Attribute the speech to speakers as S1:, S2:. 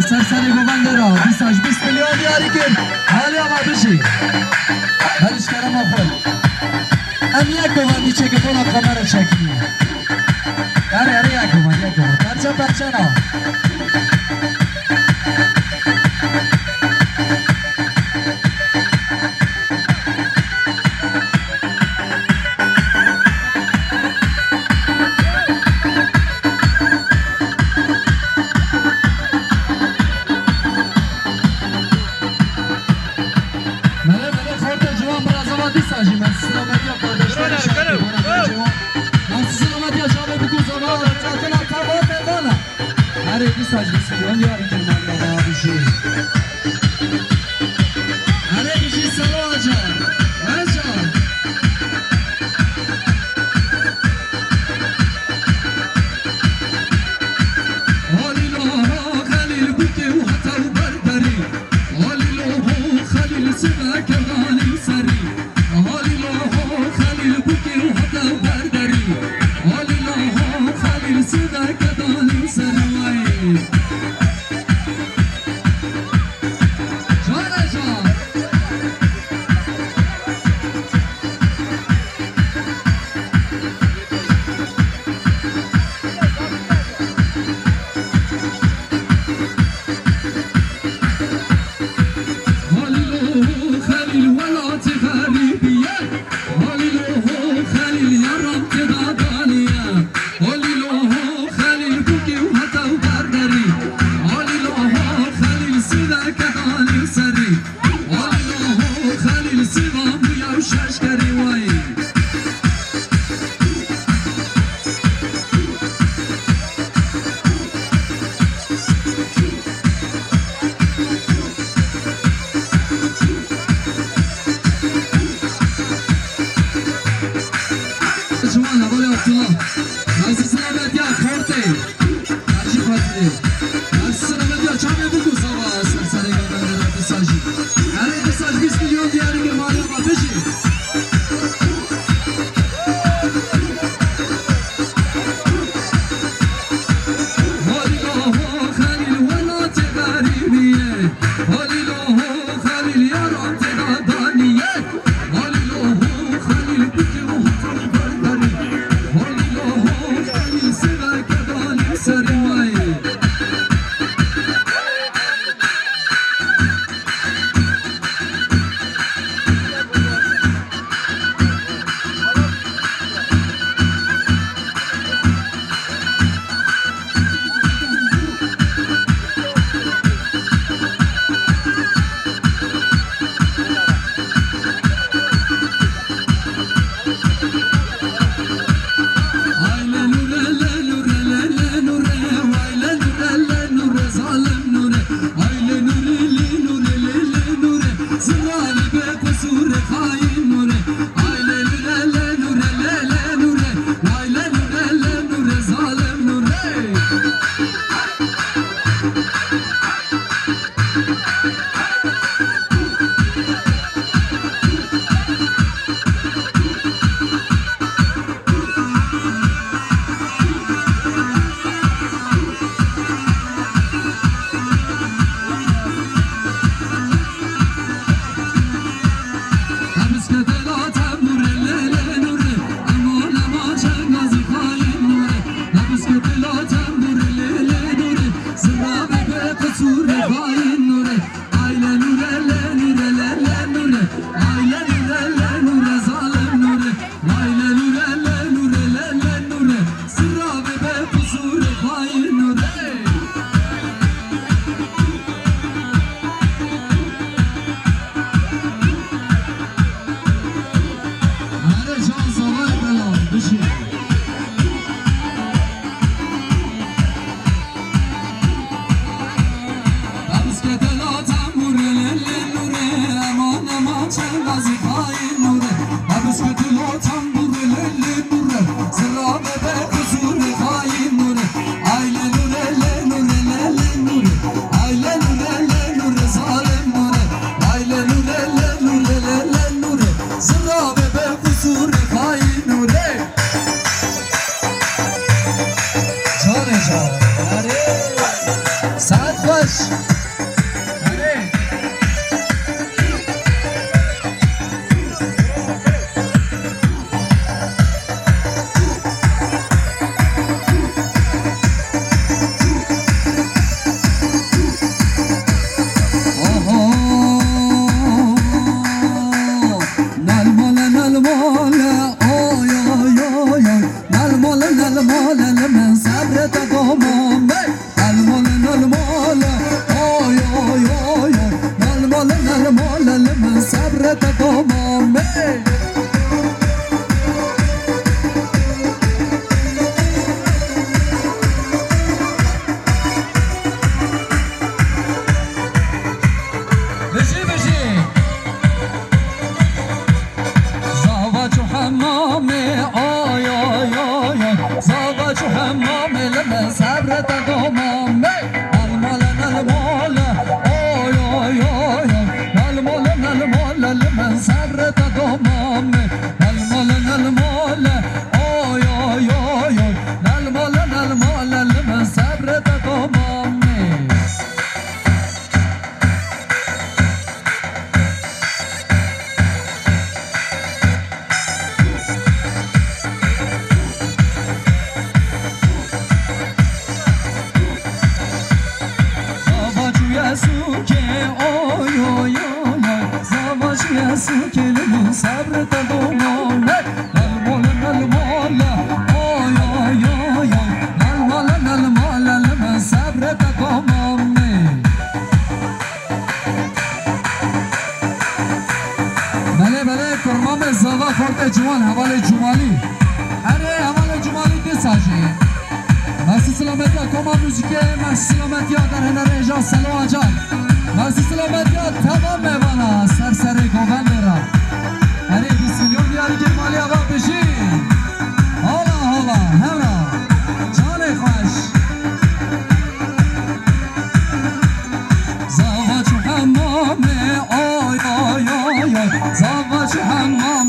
S1: سرسری گوبنده را 20 میلیون دیاری کرد حالی آقا بشی بلش کرم آخر ام یک گوبندی چه که تونا کامر شکلی اره یک گوبند پرچه نا من صبر تمامه بشی بشی زواج و حمامه آی آی آی زواج و حمامه لمن صبر تمامه المال المال آی آی آی المال المال لمن صبر تمامه المال المال آی آی آی المال المال لمن صبر تمامه سوکه آی آی آی زواج یا سوکه لمن صبر تمامه المال المال آی آی آی المال المال لمن صبر تمامه بله بله کرمام زوا خورد جوان حوال جمالی اره حوال جمالی دیساجی مرسی سلامتی ها کما موزیکه مرسی سلامتی ها در هنر اجرا سلام آجان مرسی سلامتی ها تمام میوانا سر گوبند را هره 20 میلیون دیاری که مالی آقا بشی حالا حالا همرا جان خوش زواج و حمامه آی آی آی زواج و حمامه